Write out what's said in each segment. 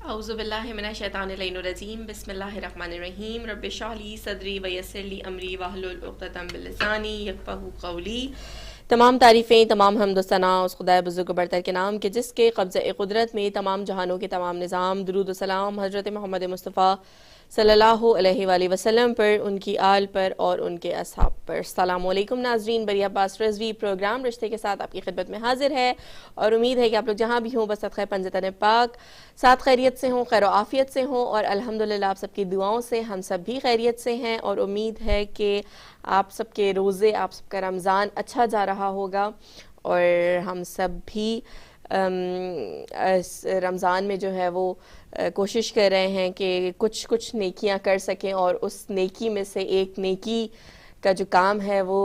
अऊज़ु बिल्लाहि मिनश शैतानिर रजीम बिस्मिल्लाहिर्रहमानिर्रहीम रब्बि इश्रह ली सदरी वयस्सिर ली अमरी वहलुल उक़दतम मिन लिसानी यफ़क़हू क़ौली। तमाम तारीफ़ें, तमाम हम्द व सना उस खुदाए बुज़ुर्ग बरतर के नाम के जिसके क़ब्ज़े क़ुदरत में तमाम जहानों के तमाम निज़ाम। दुरूद व सलाम हज़रत मोहम्मद मुस्तफ़ा सल्लल्लाहु अलैहि वसल्लम पर, उनकी आल पर और उनके असहाब पर। अस्सलामु अलैकुम नाज़रीन, बरिहा अब्बास रज़वी प्रोग्राम रिश्ते के साथ आपकी खिदमत में हाजिर है और उम्मीद है कि आप लोग जहाँ भी हों बस सदक़े पंजतन पाक साथ खैरियत से हों, खैर आफ़ियत से हों और अल्हम्दुलिल्लाह आप सबकी दुआओं से हम सब भी खैरियत से हैं और उम्मीद है कि आप सबके रोज़े, आप सबका रमज़ान अच्छा जा रहा होगा और हम सब भी इस रमज़ान में जो है वो कोशिश कर रहे हैं कि कुछ नेकियां कर सकें और उस नेकी में से एक नेकी का जो काम है वो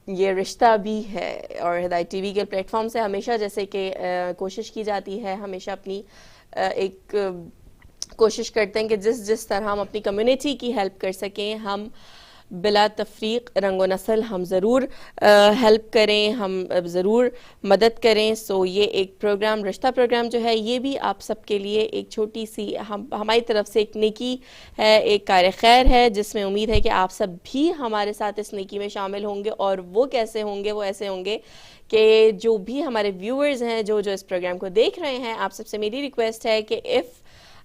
ये रिश्ता भी है। और हिदायत टीवी के प्लेटफॉर्म से हमेशा जैसे कि कोशिश की जाती है, हमेशा अपनी एक कोशिश करते हैं कि जिस तरह हम अपनी कम्युनिटी की हेल्प कर सकें, हम बिला तफरीक रंग व नस्ल हम ज़रूर हेल्प करें, हम ज़रूर मदद करें। सो ये एक प्रोग्राम, रिश्ता प्रोग्राम जो है ये भी आप सबके लिए एक छोटी सी हमारी तरफ से एक नेकी है, एक कार्य खैर है जिसमें उम्मीद है कि आप सब भी हमारे साथ इस नेकी में शामिल होंगे। और वो कैसे होंगे? वो ऐसे होंगे कि जो भी हमारे व्यूअर्स हैं, जो इस प्रोग्राम को देख रहे हैं, आप सबसे मेरी रिक्वेस्ट है कि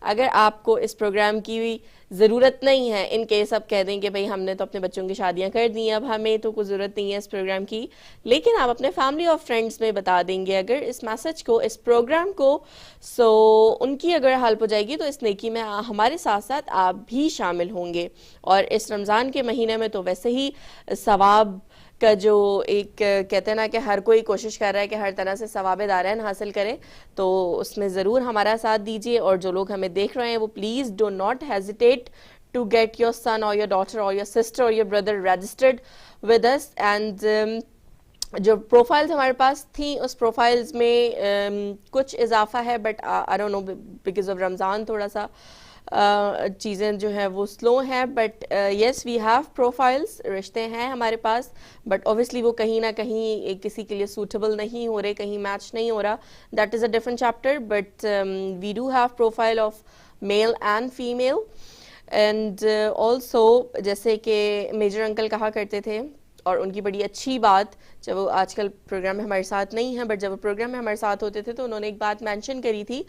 अगर आपको इस प्रोग्राम की ज़रूरत नहीं है, इन केस आप कह दें कि भाई हमने तो अपने बच्चों की शादियां कर दी, अब हमें तो कोई ज़रूरत नहीं है इस प्रोग्राम की, लेकिन आप अपने फैमिली और फ्रेंड्स में बता देंगे अगर इस मैसेज को, इस प्रोग्राम को, सो उनकी अगर हेल्प हो जाएगी तो इस नेकी में हमारे साथ साथ आप भी शामिल होंगे। और इस रमज़ान के महीने में तो वैसे ही सवाब का जो एक कहते हैं ना कि हर कोई कोशिश कर रहा है कि हर तरह से सवाब दारैन हासिल करें, तो उसमें ज़रूर हमारा साथ दीजिए। और जो लोग हमें देख रहे हैं वो please do not hesitate to get your son और योर डॉटर और योर सिस्टर और your brother registered with us. And जो प्रोफाइल्स हमारे पास थी उस प्रोफाइल्स में कुछ इजाफा है, but I don't know because of Ramzan थोड़ा सा चीज़ें जो है वो स्लो हैं। But yes we have profiles, रिश्ते हैं हमारे पास, बट ऑब्वियसली वो कहीं ना कहीं किसी के लिए सूटेबल नहीं हो रहे, कहीं मैच नहीं हो रहा, that is a different chapter. But we do have profile of male and female. And also जैसे कि मेजर अंकल कहा करते थे, और उनकी बड़ी अच्छी बात, जब वो आजकल प्रोग्राम में हमारे साथ नहीं हैं बट जब वो प्रोग्राम में हमारे साथ होते थे तो उन्होंने एक बात मेंशन करी थी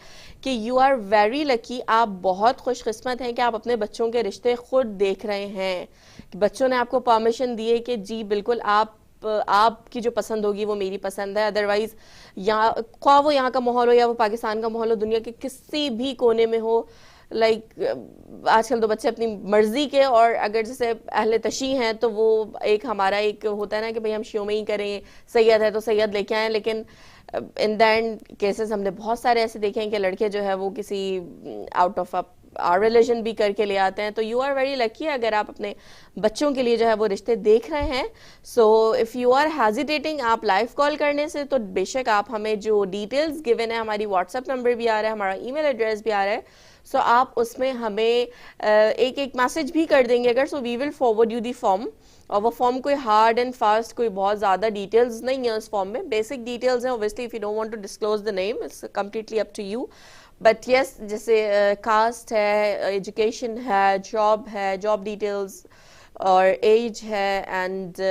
कि यू आर वेरी लकी, आप बहुत खुशकिस्मत हैं कि आप अपने बच्चों के रिश्ते खुद देख रहे हैं, कि बच्चों ने आपको परमिशन दी है कि जी बिल्कुल आपकी जो पसंद होगी वो मेरी पसंद है। अदरवाइज यहाँ ख्वाह वो यहाँ का माहौल हो या वो पाकिस्तान का माहौल हो, दुनिया के किसी भी कोने में हो, आजकल तो बच्चे अपनी मर्जी के, और अगर जैसे अहले तशी हैं तो वो एक हमारा एक होता है ना कि भाई हम शियो में ही करें, सैयद है तो सैयद लेके आए, लेकिन इन द एंड केसेस हमने बहुत सारे ऐसे देखे हैं कि लड़के जो है वो किसी आउट ऑफ आवर रिलीजन भी करके ले आते हैं। तो यू आर वेरी लकी अगर आप अपने बच्चों के लिए जो है वो रिश्ते देख रहे हैं। So if you are hesitating आप लाइव कॉल करने से, तो बेशक आप हमें जो डिटेल्स गिवन है, हमारी व्हाट्सएप नंबर भी आ रहा है, हमारा ईमेल एड्रेस भी आ रहा है, सो आप उसमें हमें एक मैसेज भी कर देंगे अगर, so we will forward you the form. और वो फॉर्म कोई हार्ड एंड फास्ट, कोई बहुत ज़्यादा डिटेल्स नहीं है उस फॉर्म में, बेसिक डिटेल्स हैं। Obviously if you don't want to disclose the name, it's completely up to you. But yes, जैसे कास्ट है, एजुकेशन है, जॉब डिटेल्स और एज है, एंड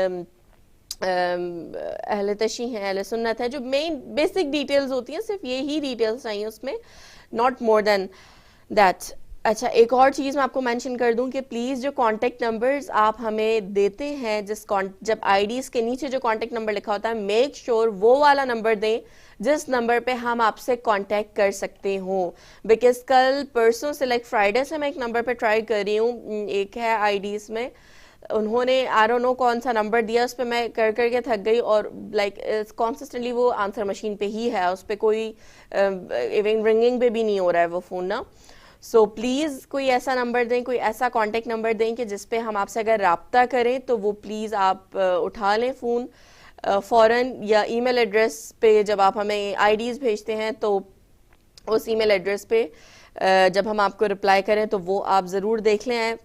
अहले तशी हैं, अहले सुन्नत है, जो मेन बेसिक डिटेल्स होती हैं, सिर्फ यही डिटेल्स चाहिए उसमें, नॉट मोर देन दैट। अच्छा, एक और चीज़ मैं आपको मेंशन कर दूं कि प्लीज़ जो कांटेक्ट नंबर्स आप हमें देते हैं, जब आईडीज़ के नीचे जो कांटेक्ट नंबर लिखा होता है, मेक श्योर वो वाला नंबर दें जिस नंबर पे हम आपसे कांटेक्ट कर सकते हो। बिकॉज कल परसों से फ्राइडे से मैं एक नंबर पे ट्राई कर रही हूँ, एक है आईडीज़ में, उन्होंने आई डोंट नो कौन सा नंबर दिया, उस पर मैं कर के थक गई, और कॉन्सिस्टेंटली वो आंसर मशीन पे ही है, उस पर कोई इवन रिंगिंग पे भी नहीं हो रहा है वो फ़ोन ना। सो प्लीज़ कोई ऐसा नंबर दें, कोई ऐसा कॉन्टेक्ट नंबर दें कि जिस पे हम आपसे अगर रब्ता करें तो वो प्लीज़ आप उठा लें फ़ोन फ़ौरन, या ईमेल एड्रेस पे जब आप हमें आईडीज़ भेजते हैं तो उस ईमेल एड्रेस पे जब हम आपको रिप्लाई करें तो वो आप ज़रूर देख लें।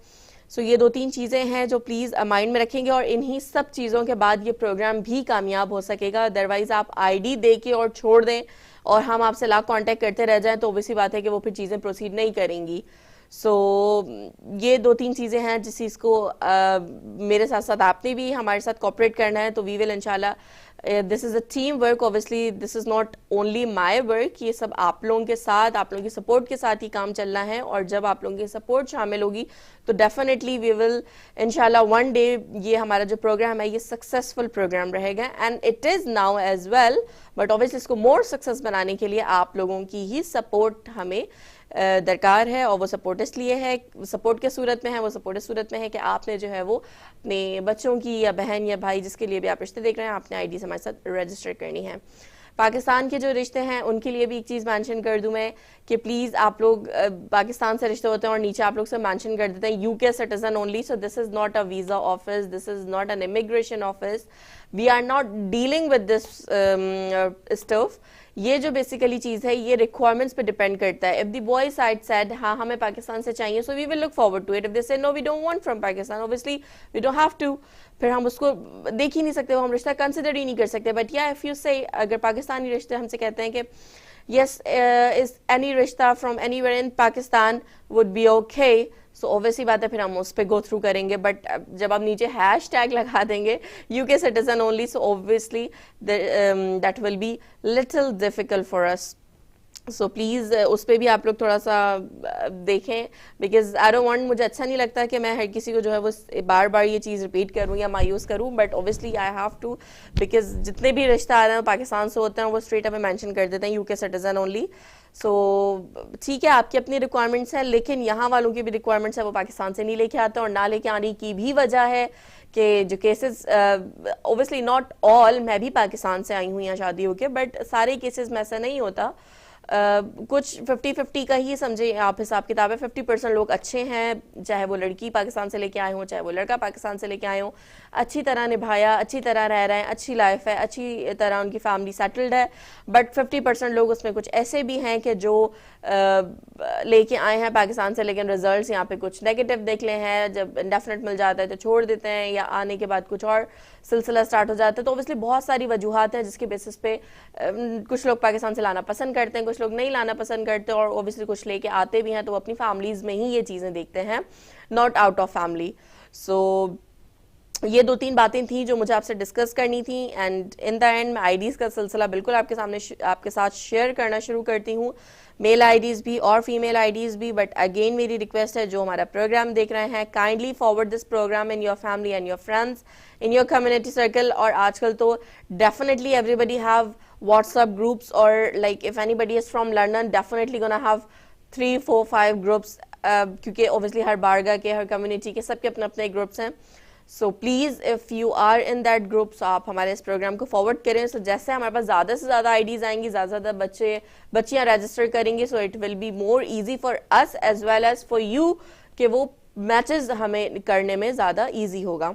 سو یہ 2-3 چیزیں ہیں جو پلیز مائنڈ میں رکھیں گے, اور انہی سب چیزوں کے بعد یہ پروگرام بھی کامیاب ہو سکے گا. ادروائز آپ آئی ڈی دے کے اور چھوڑ دیں اور ہم آپ سے لاکھ کانٹیکٹ کرتے رہ جائیں تو obviously بات ہے کہ وہ پھر چیزیں پروسیڈ نہیں کریں گی. سو یہ 2-3 چیزیں ہیں جس چیز کو میرے ساتھ ساتھ آپ نے بھی ہمارے ساتھ کوپریٹ کرنا ہے. تو وی ول انشاءاللہ, this is a team work, obviously this is not only my work, یہ سب آپ لوگوں کے ساتھ, آپ لوگوں کی سپورٹ کے ساتھ ہی کام چلنا ہے. اور جب آپ لوگوں کی سپورٹ شامل ہوگی تو ڈیفینیٹلی وی ول انشاءاللہ ون ڈے یہ ہمارا جو پروگرام ہے یہ سکسیسفل پروگرام رہے گا. And it is now as well, but obviously اس کو مور سکسیس بنانے کے لیے آپ لوگوں کی ہی سپورٹ ہمیں درکار ہے. اور وہ سپورٹ اس لیے ہے, سپورٹ کے صورت میں ہے, وہ سپورٹ اس صورت میں ہے کہ آپ نے جو ہے وہ اپنے بچوں کی یا بہن یا بھائی جس کے لیے بھی آپ رشتے دیکھ رہے ہیں, آپ نے آئی ڈی سے ہمارے ساتھ رجسٹر کرنی ہے. پاکستان کے جو رشتے ہیں ان کے لیے بھی ایک چیز مینشن کر دوں میں کہ پلیز آپ لوگ پاکستان سے رشتے ہوتے ہیں اور نیچے آپ لوگ سے مینشن کر دیتے ہیں U K citizen only. So this is not a visa office, this is not an immigration office, we are not dealing with this stuff. یہ جو بیسیکلی چیز ہے یہ ریکوائرمنٹس پہ ڈیپینڈ کرتا ہے. If the boy side said ہاں ہمیں پاکستان سے چاہیے, so we will look forward to it. If they say no we don't want from Pakistan, obviously we don't have to, پھر ہم اس کو دیکھ ہی نہیں سکتے, وہ ہم رشتہ کنسیڈر ہی نہیں کر سکتے. بٹ یا اف یو سے اگر پاکستانی رشتے ہم سے کہتے ہیں کہ یس از اینی رشتہ from anywhere in Pakistan would be okay, so obviously بات ہے پھر ہم اس پہ گو تھرو کریں گے. بٹ جب آپ نیچے ہیش ٹیگ لگا دیں گے U K citizen only, so obviously that will be little difficult for us. So please اس پہ بھی آپ لوگ تھوڑا سا دیکھیں, بیکاز آئی ڈونٹ وانٹ, مجھے اچھا نہیں لگتا کہ میں ہر کسی کو جو ہے وہ بار بار یہ چیز ریپیٹ کروں یا مایوس کروں. But obviously I have to, because جتنے بھی رشتہ آ رہے ہیں پاکستان سے ہوتے ہیں وہ اسٹریٹ ہمیں مینشن کر دیتے ہیں یو کے سٹیزن اونلی. سو ٹھیک ہے, آپ کی اپنی ریکوائرمنٹس ہیں, لیکن یہاں والوں کی بھی ریکوائرمنٹس ہیں وہ پاکستان سے نہیں لے کے آتے. اور نہ لے کے آنے کی بھی وجہ ہے کہ جو کیسز اوبیسلی ناٹ آل, میں بھی پاکستان سے آئی ہوں یہاں شادی ہو کے, بٹ سارے کیسز میں ایسا نہیں ہوتا. کچھ 50-50 کا ہی سمجھیں آپ حساب کتاب ہے. 50% لوگ اچھے ہیں, چاہے وہ لڑکی پاکستان سے لے کے آئے ہوں چاہے وہ لڑکا پاکستان سے لے کے آئے ہوں, اچھی طرح نبھایا, اچھی طرح رہ رہے ہیں, اچھی لائف ہے, اچھی طرح ان کی فیملی سیٹلڈ ہے. بٹ 50% لوگ اس میں کچھ ایسے بھی ہیں کہ جو لے کے آئے ہیں پاکستان سے, لیکن ریزلٹس یہاں پہ کچھ نیگیٹو دیکھ لے ہیں, جب انڈیفینٹ مل جاتا ہے تو چھوڑ دیتے ہیں, یا آنے کے بعد کچھ اور سلسلہ سٹارٹ ہو جاتا ہے. تو اوبیسلی بہت ساری وجوہات ہیں جس کے بیسس پہ کچھ لوگ پاکستان سے لانا پسند کرتے ہیں, کچھ لوگ نہیں لانا پسند کرتے, اور اوبیسلی کچھ لے کے آتے بھی ہیں تو وہ اپنی فیملیز میں ہی یہ چیزیں دیکھتے ہیں, ناٹ آؤٹ آف فیملی. سو یہ 2-3 باتیں تھیں جو مجھے آپ سے ڈسکس کرنی تھیں. اینڈ ان دا اینڈ میں آئی ڈیز کا سلسلہ بالکل آپ کے سامنے آپ کے ساتھ شیئر کرنا شروع کرتی ہوں, میل آئی ڈیز بھی اور فیمیل آئی ڈیز بھی. بٹ اگین میری ریکویسٹ ہے جو ہمارا پروگرام دیکھ رہے ہیں, kindly forward this program in your family and your friends, in your community circle. اور آج کل تو definitely everybody have WhatsApp groups, اور like if anybody is from London definitely gonna have 3-4-5 groups, کیونکہ اوبیسلی ہر بارگاہ کے, ہر کمیونٹی کے, سب کے اپنے اپنے گروپس ہیں. So please if you are in that group, so آپ ہمارے اس پروگرام کو فارورڈ کریں. سو جیسے ہمارے پاس زیادہ سے زیادہ آئی ڈیز آئیں گی, زیادہ سے زیادہ بچیاں رجسٹر کریں گی, so it will be more easy for us as well as for you, کہ وہ میچز ہمیں کرنے میں زیادہ ایزی ہوگا.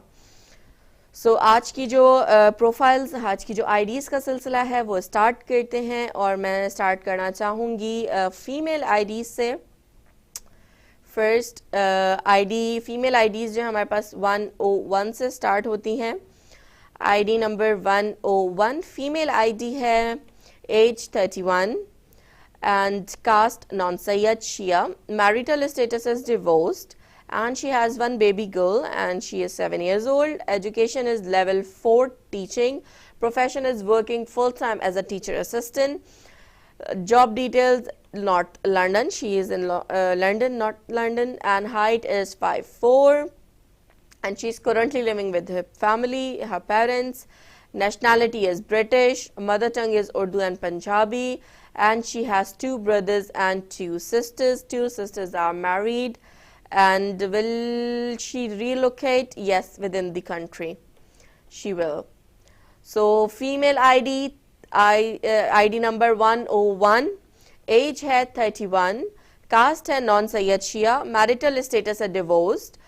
سو آج کی جو پروفائلز, آج کی جو آئی ڈیز کا سلسلہ ہے وہ اسٹارٹ کرتے ہیں. اور میں اسٹارٹ کرنا چاہوں گی فیمیل آئی ڈیز سے. First I D, female I Ds جو ہمارے پاس 101 سے اسٹارٹ ہوتی ہیں. I D number 101 female I D ہے, age 31 and caste non Syed Shia, marital status is divorced and she has one baby girl and she is 7 years old. Education is level 4 teaching. Profession is working full time as a teacher assistant. Job details not London, she is in London, not London, and height is 5'4", and she is currently living with her family, her parents. Nationality is British, mother tongue is Urdu and Punjabi, and she has 2 brothers and 2 sisters. 2 sisters are married. And will she relocate? Yes, within the country she will. So female ID, ID number 101, age ہے 31, caste ہے non Sayyid Shia, marital status ہے divorced,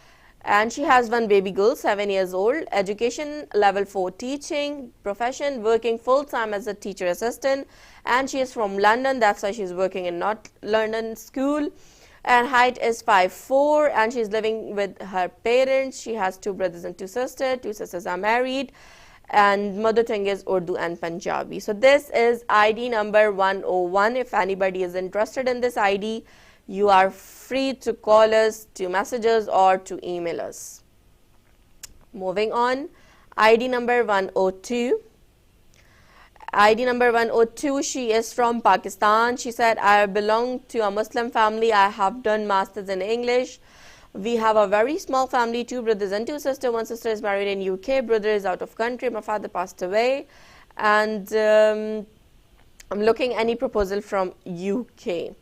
and she has one baby girl 7 years old. Education level 4 teaching, profession working full time as a teacher assistant, and she is from London, that's why she is working in North London school. and height is 5'4", and she's living with her parents. She has 2 brothers and 2 sisters. 2 sisters are married, and mother tongue is Urdu and Punjabi. So this is ID number 101. If anybody is interested in this ID, you are free to call us, to message us, or to email us. Moving on, ID number 102. ID number 102, she is from Pakistan. She said, I belong to a Muslim family. I have done masters in English. We have a very small family, 2 brothers and 2 sisters. 1 sister is married in UK, brother is out of country. My father passed away, and I'm looking any proposal from UK.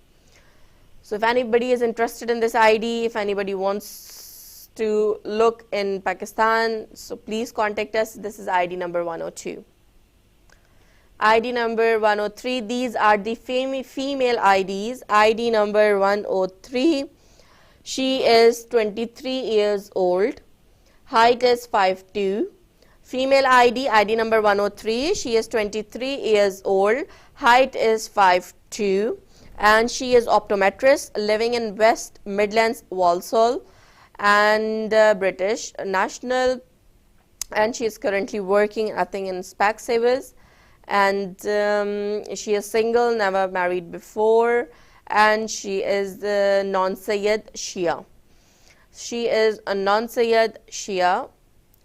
So if anybody is interested in this ID, if anybody wants to look in Pakistan, so please contact us. This is ID number 102. ID number 103, these are the female IDs. ID number 103, she is 23 years old, height is 5'2". Female ID number 103, she is 23 years old, height is 5'2", and she is optometrist, living in West Midlands, Walsall, and British national, and she is currently working, I think, in Specsavers. And she is single, never married before, and she is the non-Sayyid Shia. She is a non-Sayyid Shia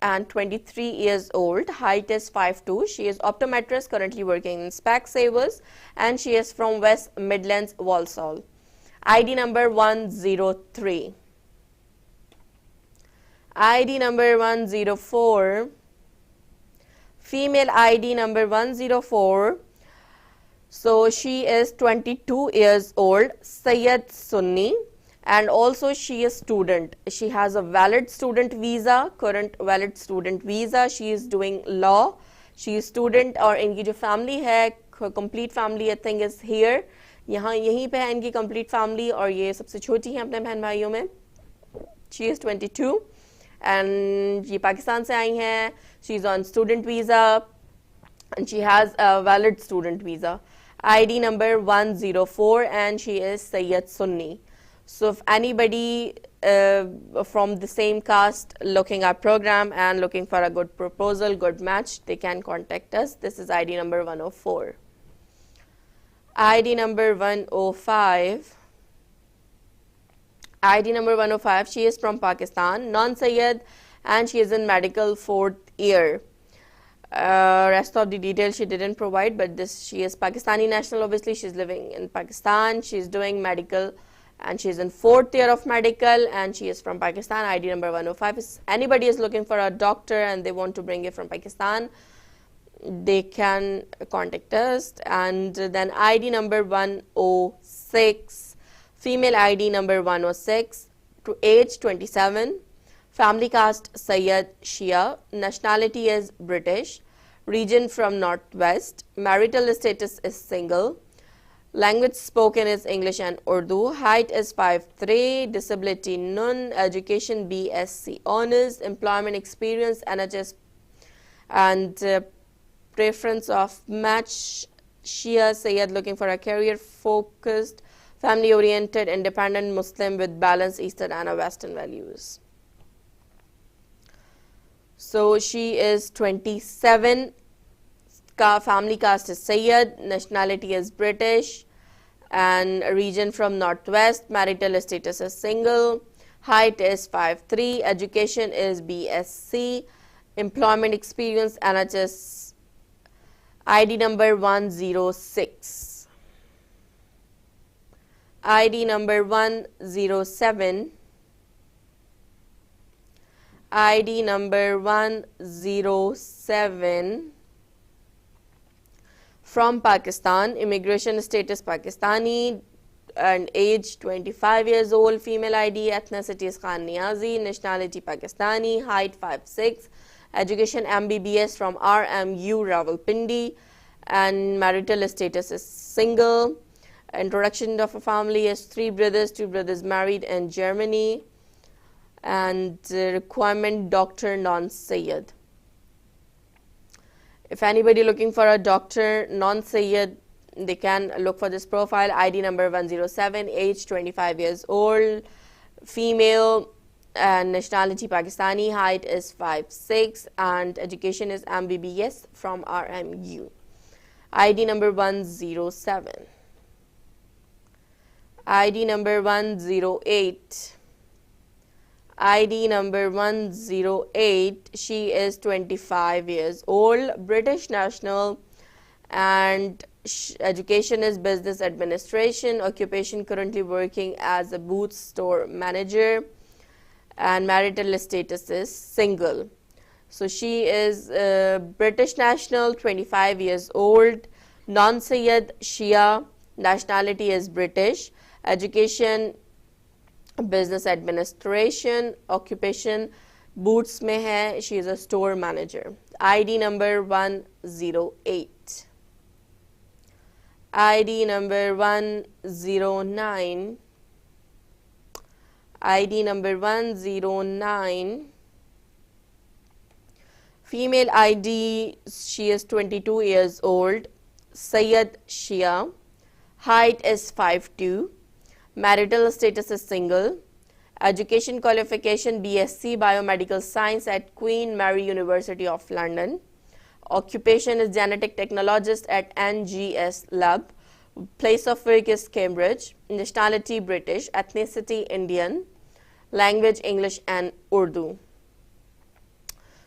and 23 years old, height is 5'2". She is optometrist, currently working in Specsavers, and she is from West Midlands, Walsall. ID number 103. ID number 104. Female ID number 104, so she is 22 years old, Sayyid Sunni, and also she is student. She has a valid student visa, current valid student visa. She is doing law. She is student, और इनकी जो family है, complete family I think is here. यहाँ यहीं पे है इनकी complete family, और ये सबसे छोटी है अपने बहन भाइयों में. She is 22. And ये पाकिस्तान से आई हैं. She's on student visa, and she has a valid student visa. ID number 104, and she is Sayyid Sunni. So if anybody from the same caste looking at program and looking for a good proposal, good match, they can contact us. This is ID number 104. ID number 105. ID number 105, she is from Pakistan, non-Sayyid, and she is in medical 4th year. Rest of the details she didn't provide, but she is Pakistani national, obviously. She's living in Pakistan. She's doing medical, and she's in 4th year of medical, and she is from Pakistan. ID number 105. If anybody is looking for a doctor and they want to bring it from Pakistan, they can contact us. And then ID number 106. Female ID number 106, to age 27, family caste Sayyid Shia, nationality is British, region from Northwest, marital status is single, language spoken is English and Urdu, height is 5'3", disability none, education BSc honors, employment experience NHS, and preference of match Shia Sayyid, looking for a career focused, family-oriented, independent Muslim with balanced Eastern and Western values. So she is 27, family caste is Sayyid, nationality is British, and region from Northwest, marital status is single, height is 5'3", education is BSc, employment experience NHS. ID number 106. ID number 107. ID number 107. From Pakistan, immigration status Pakistani, and age 25 years old, female ID, ethnicity is Khan Niazi, nationality Pakistani, height 5'6", education MBBS from RMU Rawalpindi, and marital status is single. Introduction of a family is 3 brothers, 2 brothers married in Germany, and requirement doctor non-Sayyid. If anybody looking for a doctor non-Sayyid, they can look for this profile. ID number 107, age 25 years old, female, and nationality Pakistani, height is 5'6", and education is MBBS from RMU. ID number 107. ID number 108. ID number 108, she is 25 years old, British national, and education is business administration, occupation currently working as a boot store manager, and marital status is single. So she is British national, 25 years old, non-Sayyid, Shia, nationality is British, education business administration, occupation boots mein hai, she is a store manager. ID number 108. ID number 109. ID number 109. Female ID, she is 22 years old, Sayyid, Shia, height is 5'2", marital status is single, education qualification BSc Biomedical Science at Queen Mary University of London, occupation is genetic technologist at NGS Lab, place of work is Cambridge, nationality British, ethnicity Indian, language English and Urdu.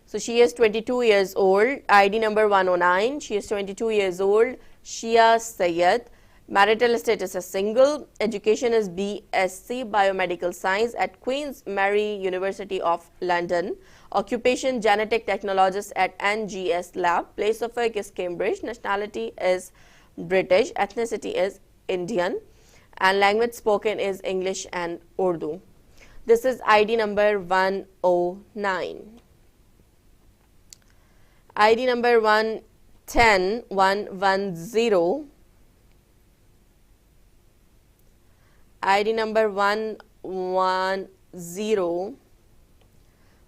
So she is 22 years old, ID number 109, she is 22 years old, Shia, Sayyid, marital status is single, education is BSc Biomedical Science at Queen's Mary University of London, occupation genetic technologist at NGS Lab, place of work is Cambridge, nationality is British, ethnicity is Indian, and language spoken is English and Urdu. This is ID number 109. ID number 110, 110. ID number 110,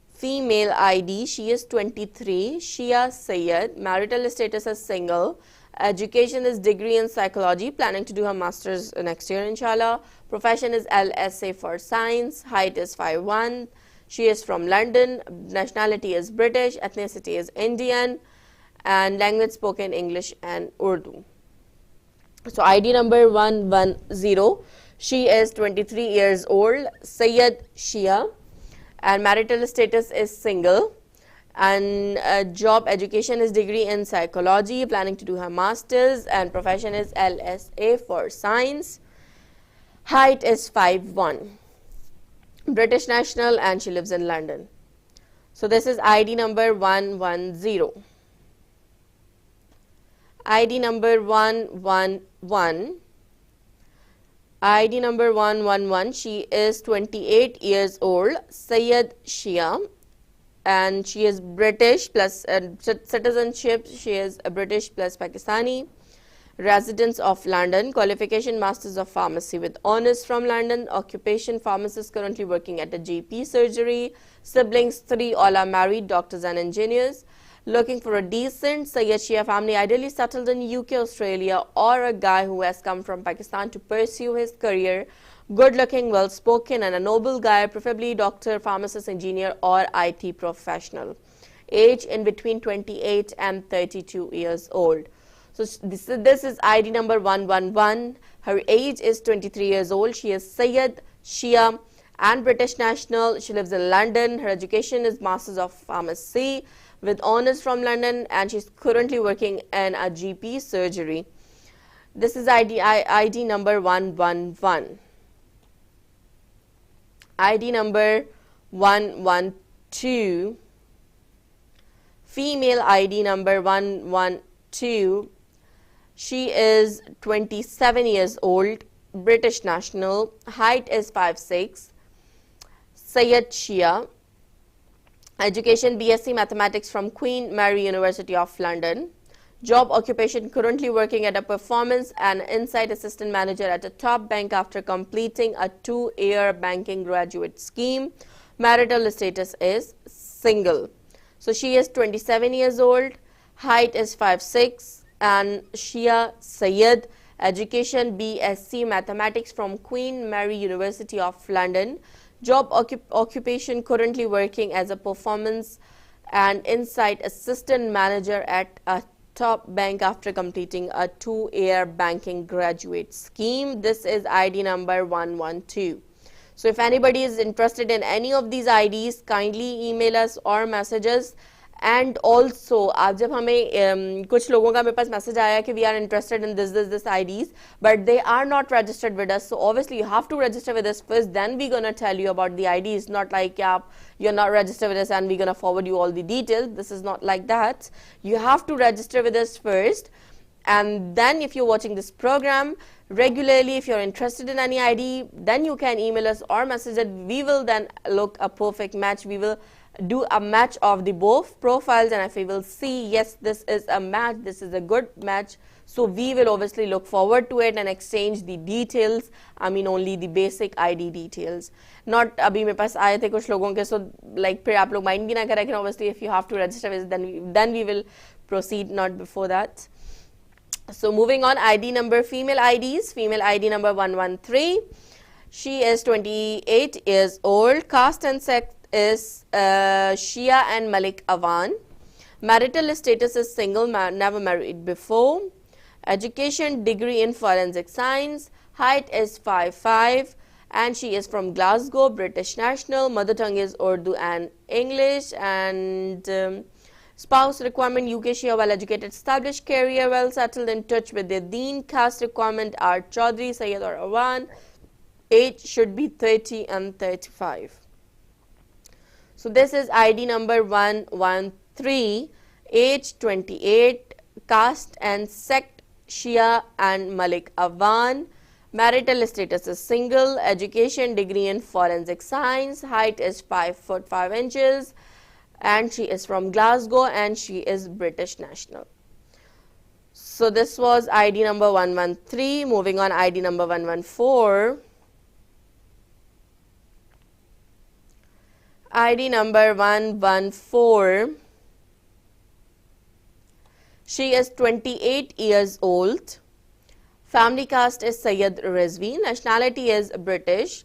female ID, she is 23, Shia, Sayyid, marital status is single, education is degree in psychology, planning to do her master's next year inshallah, profession is LSA for science, height is 5'1", she is from London, nationality is British, ethnicity is Indian, and language spoken English and Urdu. So ID number 110, she is 23 years old, Sayyid, Shia, and marital status is single, and job education is degree in psychology, planning to do her master's, and profession is LSA for science, height is 5'1", British national, and she lives in London. So this is ID number 110. ID number 111. ID number 111, she is 28 years old, Sayyid, Shia, and she is British plus citizenship, she is a British plus Pakistani, residence of London, qualification Masters of Pharmacy with honours from London, occupation pharmacist currently working at a GP surgery, siblings 3, all are married, doctors and engineers. Looking for a decent Sayyid Shia family, ideally settled in UK, Australia, or a guy who has come from Pakistan to pursue his career. Good looking, well spoken, and a noble guy, preferably doctor, pharmacist, engineer, or IT professional. Age in between 28 and 32 years old. So this is ID number 111. Her age is 23 years old. She is Sayyid, Shia, and British national. She lives in London. Her education is Masters of Pharmacy with honours from London, and she's currently working in a GP surgery. This is ID number 111. ID number 112. Female ID number 112. She is 27 years old, British national, height is 5'6", Sayyid, Shia, education BSc Mathematics from Queen Mary University of London, job occupation currently working at a performance and insight assistant manager at a top bank after completing a 2-year banking graduate scheme, marital status is single. So she is 27 years old, height is 5'6", and Shia Sayyid. Education BSc Mathematics from Queen Mary University of London. Job occupation currently working as a performance and insight assistant manager at a top bank after completing a 2-year banking graduate scheme. This is ID number 112. So if anybody is interested in any of these IDs, kindly email us or message us. And also, आप जब हमें कुछ लोगों का मेरे पास message आया कि we are interested in this IDs, but they are not registered with us. So obviously you have to register with us first. Then we're gonna tell you about the IDs. Not like you're not registered with us and we're gonna forward you all the details. This is not like that. You have to register with us first. And then if you're watching this program regularly, if you're interested in any ID, then you can email us or message it. We will then look a perfect match. We will do a match of the both profiles, and if we will see, yes, this is a match, this is a good match, so we will obviously look forward to it and exchange the details. I mean only the basic ID details. Not अभी मेरे पास आए थे कुछ लोगों के, so like फिर आप लोग mind भी ना करें कि obviously if you have to register with, then we will proceed, not before that. So moving on, ID number, female IDs. Female ID number 113. She is 28 years old. Caste and sex is Shia and Malik Awan. Marital status is single, never married before. Education degree in forensic science. Height is 5'5", and she is from Glasgow, British national. Mother tongue is Urdu and English. And spouse requirement: UK, Shia, well educated, established career, well settled, in touch with their deen. Caste requirement are Chaudhry, Sayyid or Awan. Age should be 30 and 35. So this is ID number 113, age 28, caste and sect Shia and Malik Awan. Marital status is single, education degree in forensic science, height is 5'5", and she is from Glasgow and she is British national. So this was ID number 113. Moving on, ID number 114. ID number 114. She is 28 years old. Family caste is Sayyid Rizvi. Nationality is British.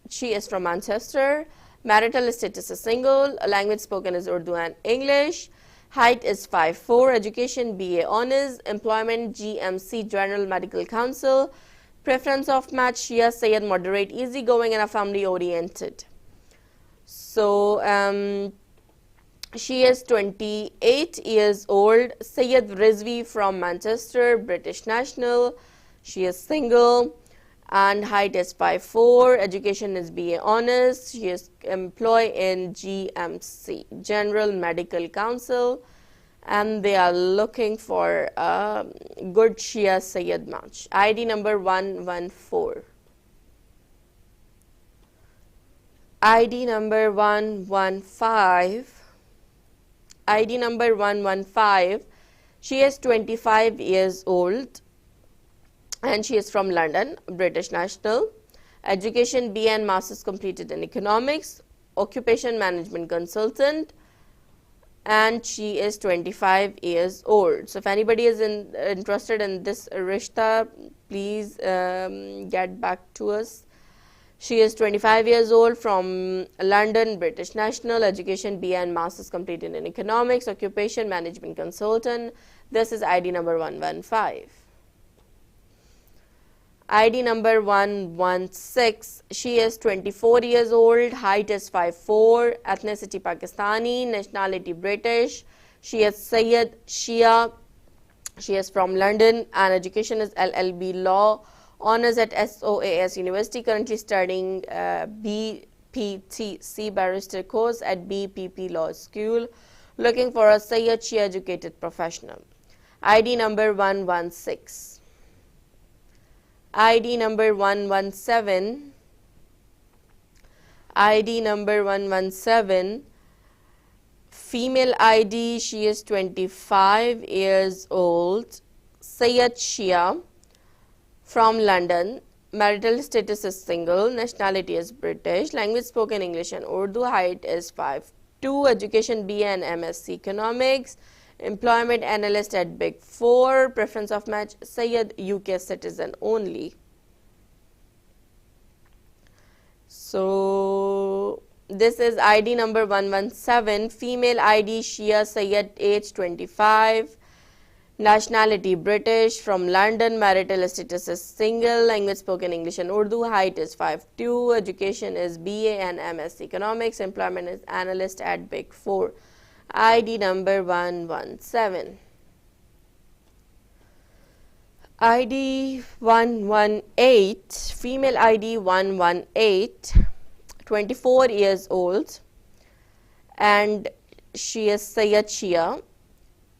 She is from Manchester. Marital status is single. Language spoken is Urdu and English. Height is 5'4". Education BA Honours. Employment GMC General Medical Council. Preference of match Shia Sayyid, moderate, easygoing, and a family oriented. So she is 28 years old. Sayyid Rizvi from Manchester, British national. She is single and height is 5'4". Education is BA Honours. She is employed in GMC, General Medical Council, and they are looking for a good Shia Sayyid match. ID number 114. ID number 115. ID number 115. She is 25 years old and she is from London, British national. Education BA and Masters completed in Economics. Occupation Management Consultant, and she is 25 years old. So if anybody is interested in this Rishta, please get back to us. She is 25 years old, from London, British national. Education BA and Masters completed in Economics. Occupation Management Consultant. This is ID number 115. ID number 116. She is 24 years old. Height is 5'4". Ethnicity Pakistani. Nationality British. She is Sayyid Shia. She is from London, and education is LLB Law. Honours at SOAS University, currently studying BPTC barrister course at BPP Law School, looking for a Sayyid Shia educated professional. ID number 116. ID number 117. ID number 117. Female ID, she is 25 years old, Sayyid Shia, from London. Marital status is single. Nationality is British. Language spoken English and Urdu. Height is 5'2". Education BA and MSc Economics. employment analyst at Big Four, preference of match Sayyid, UK citizen only. So this is ID number 117, female ID Shia Sayyid, age 25, nationality British, from London, marital status is single, language spoken English and Urdu, height is 5'2", education is BA and MS economics, employment is analyst at Big Four. ID number 117. ID 118, female ID 118, 24 years old, and she is Sayyid Shia,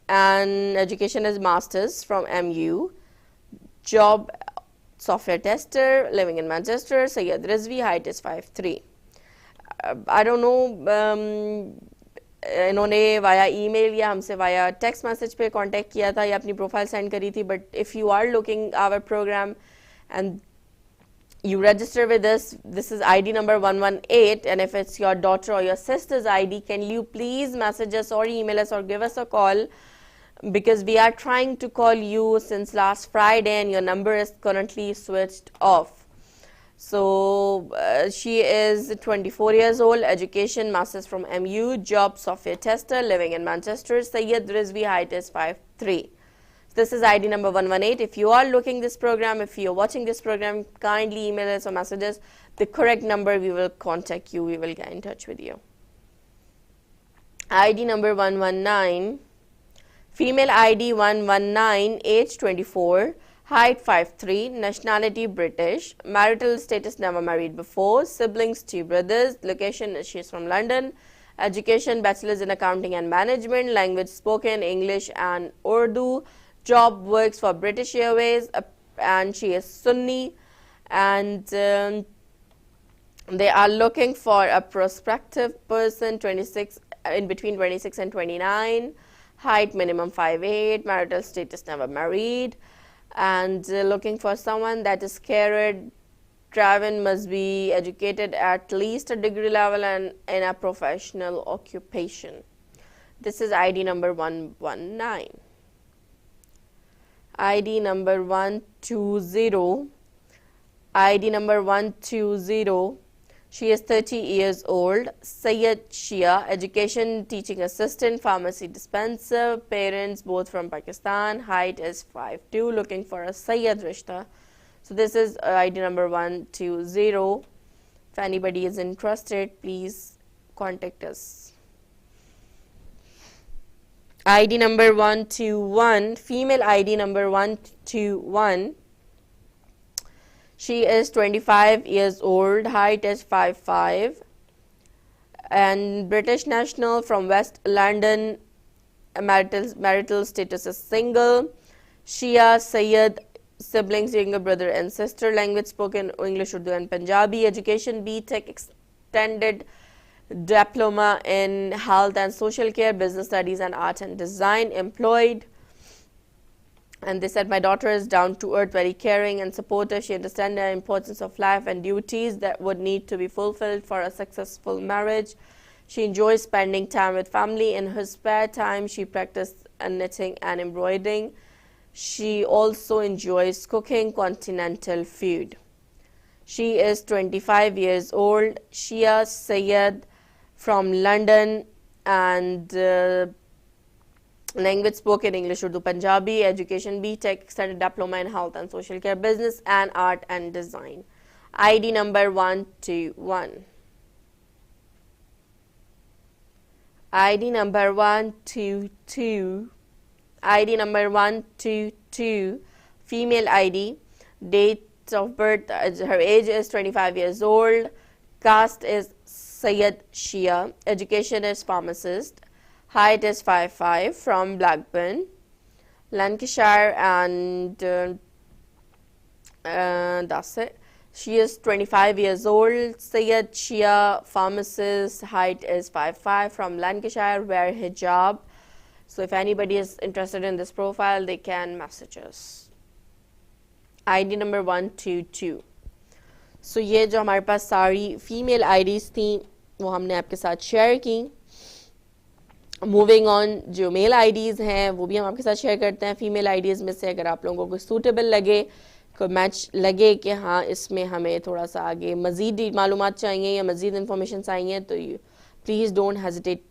and education is masters from MU, job software tester, living in Manchester, Sayyid Rizvi, height is 5'3". I don't know, इन्होंने via email या हमसे via text message पे contact किया था या अपनी profile send करी थी, but if you are looking our program and you register with us, this is ID number 118, and if it's your daughter or your sister's ID, can you please message us or email us or give us a call, because we are trying to call you since last Friday and your number is currently switched off. So she is 24 years old, education masters from MU, job software tester, living in Manchester, Sayyid Rizvi, height is 5'3". This is ID number 118. If you are looking this program, if you are watching this program, kindly email us or message us the correct number. We will contact you. We will get in touch with you. ID number 119. Female ID 119, age 24, height 5'3", nationality British, marital status never married before, siblings 2 brothers, location she is from London, education bachelor's in accounting and management, language spoken English and Urdu, job works for British Airways, and she is Sunni, and they are looking for a prospective person, 26, in between 26 and 29, height minimum 5'8", marital status never married, and looking for someone that is career driven, must be educated at least a degree level and in a professional occupation. This is ID number 119. ID number 120. ID number 120. She is 30 years old, Sayyid Shia, education teaching assistant, pharmacy dispenser, parents both from Pakistan, height is 5'2", looking for a Sayyid Rishta. So this is ID number 120. If anybody is interested, please contact us. ID number 121, female ID number 121. She is 25 years old, height is 5'5", and British national from West London, marital status is single, Shia Sayyid, siblings, younger brother and sister, language spoken English, Urdu and Punjabi, education BTech extended diploma in health and social care, business studies and art and design, employed. And they said, my daughter is down to earth, very caring and supportive. She understands the importance of life and duties that would need to be fulfilled for a successful marriage. She enjoys spending time with family. In her spare time, she practices knitting and embroidering. She also enjoys cooking continental food. She is 25 years old, Shia Sayyid from London, and language spoken English, Urdu, Punjabi, education BTech extended diploma in health and social care, business and art and design. ID number 121. ID number 122. ID number 122, female ID, date of birth, her age is 25 years old, caste is Sayyid Shia, education is pharmacist, height is 5'5", from Blackburn, Lancashire, and that's it. She is 25 years old, Sayyid Shia, pharmacist, height is 5'5", from Lancashire, wear hijab. So if anybody is interested in this profile, they can message us. ID number 122. So ये जो हमारे पास सारी female IDs थी वो हमने आपके साथ share की, मूविंग ऑन, जो मेल आईडीज़ हैं वो भी हम आपके साथ शेयर करते हैं. फीमेल आईडीज़ में से अगर आप लोगों को सूटेबल लगे, कोई मैच लगे कि हाँ इसमें हमें थोड़ा सा आगे मज़ीद मालूमात चाहिए या मज़ीद इंफॉर्मेशन चाहिए, तो please don't hesitate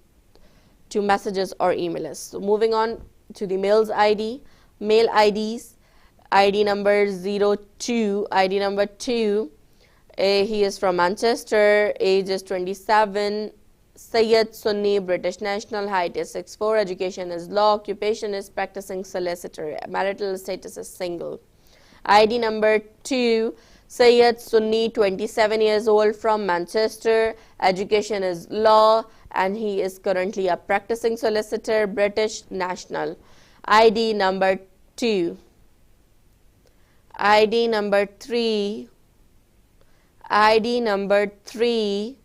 to messages or email us. So moving on to the male's ID, male IDs, ID number 02, ID number 2, he is from Manchester, age is 27, Sayyid Sunni, British national, height is 6'4", education is law, occupation is practicing solicitor, marital status is single. ID number 2, Sayyid Sunni, 27 years old, from Manchester, education is law, and he is currently a practicing solicitor, British national. ID number 2. ID number 3. ID number 3.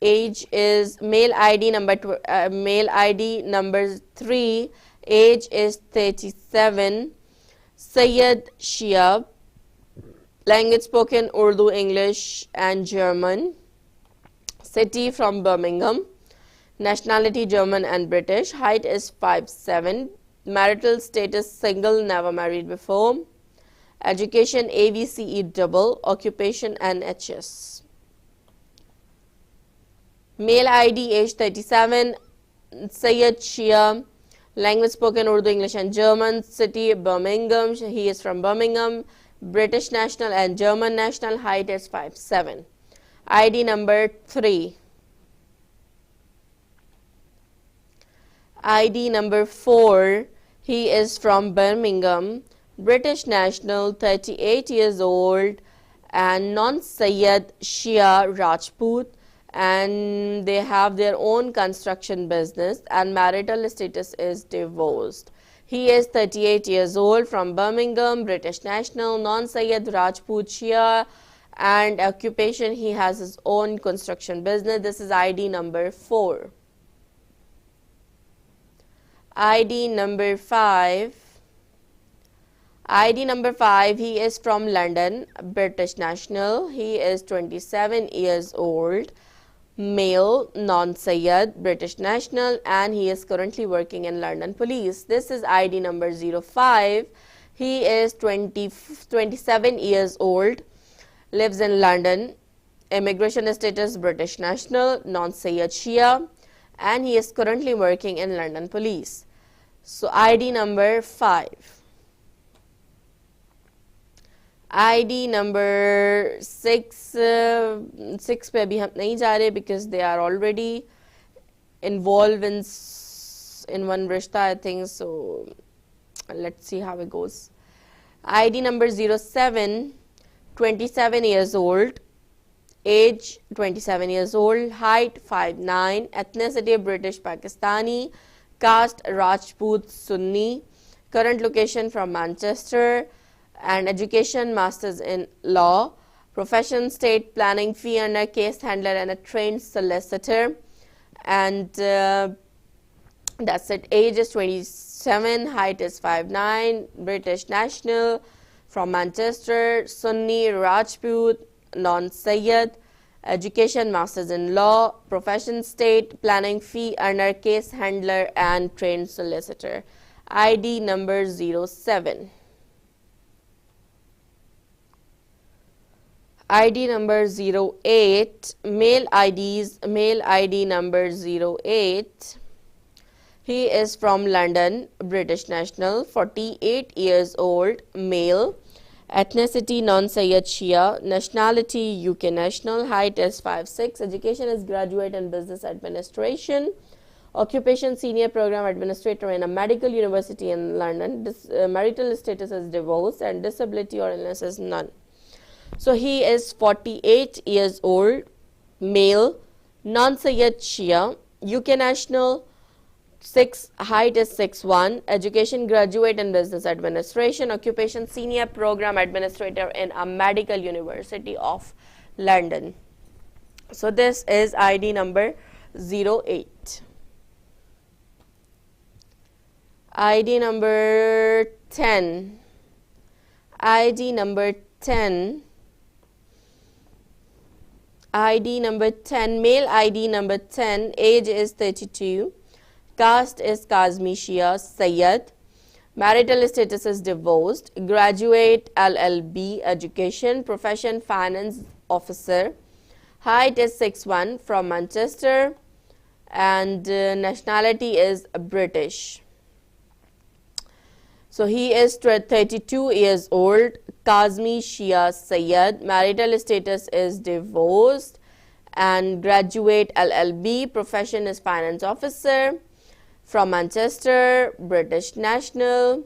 Age is male ID number 3. Age is 37. Sayyid Shia. Language spoken Urdu, English, and German. City from Birmingham. Nationality German and British. Height is 5'7". Marital status single, never married before. Education AVCE double. Occupation NHS. Male ID age 37. Sayyid Shia. Language spoken Urdu, English, and German. City Birmingham. He is from Birmingham. British national and German national. Height is 5'7". ID number 3. ID number 4. He is from Birmingham. British national, 38 years old, and non-Sayyid Shia Rajput, and they have their own construction business, and marital status is divorced. He is 38 years old, from Birmingham, British national, non-Sayyid Rajput Shia, and occupation, he has his own construction business. This is ID number 4. ID number 5. ID number 5, he is from London, British national. He is 27 years old, male, non-Sayyid, British national, and he is currently working in London police. This is ID number 05. He is 27 years old, lives in London, immigration status British national, non-Sayyid Shia, and he is currently working in London police. So ID number 5. ID number 6, 6 पे अभी हम नहीं जा रहे because they are already involved in one Rishta, I think, so let's see how it goes. ID number 07, 27 years old, age 27 years old, height 5'9", ethnicity British Pakistani, caste Rajput Sunni, current location from Manchester, and education masters in law, profession state planning, fee earner, case handler, and a trained solicitor, and that's it. Age is 27, height is 5'9", British national, from Manchester, Sunni Rajput, non-Sayyid, education masters in law, profession state planning, fee earner, case handler, and trained solicitor. ID number 07. ID number 08, male IDs, male ID number 08. He is from London, British national, 48 years old, male, ethnicity non-Sayyid Shia, nationality UK national, height is 5'6", education is graduate in business administration, occupation senior program administrator in a medical university in London, marital status is divorce, and disability or illness is none. So he is 48 years old, male, non-Sayyid Shia, UK national, height is 6'1", education graduate in business administration, occupation senior program administrator in a medical university of London. So this is ID number 08. ID number 10. ID number 10. ID number 10, male ID number 10, age is 32, Caste is Kazmi Shia Sayyid. Marital status is divorced. Graduate LLB. Education, profession finance officer. Height is 6'1", from Manchester, and nationality is British. So he is 32 years old, Kazmi Shia Sayyid. Marital status is divorced, and graduate LLB. Profession is finance officer, from Manchester, British national.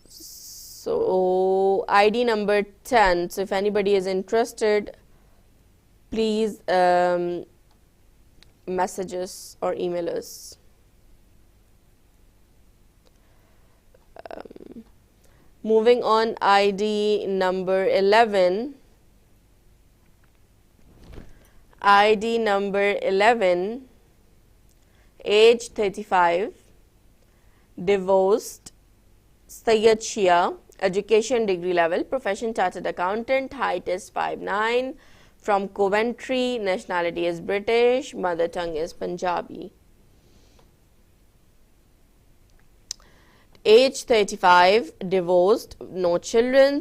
So ID number 10. So if anybody is interested, please message us or email us. Moving on, ID number 11. ID number 11, age 35, divorced, Sayyid Shia, education degree level, profession chartered accountant, height is 5'9", from Coventry, nationality is British, mother tongue is Punjabi. Age 35, divorced, no children,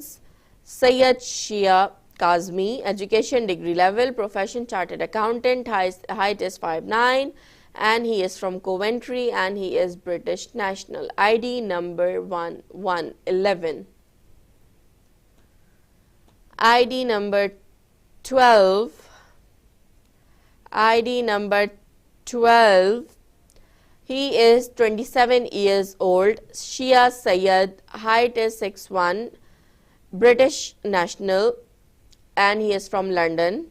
Sayyid Shia Kazmi, education degree level, profession chartered accountant, height is 5'9", and he is from Coventry, and he is British national. ID number 11. ID number 12. ID number 12. He is 27 years old, Shia Sayyid, height is 6'1", British national, and he is from London.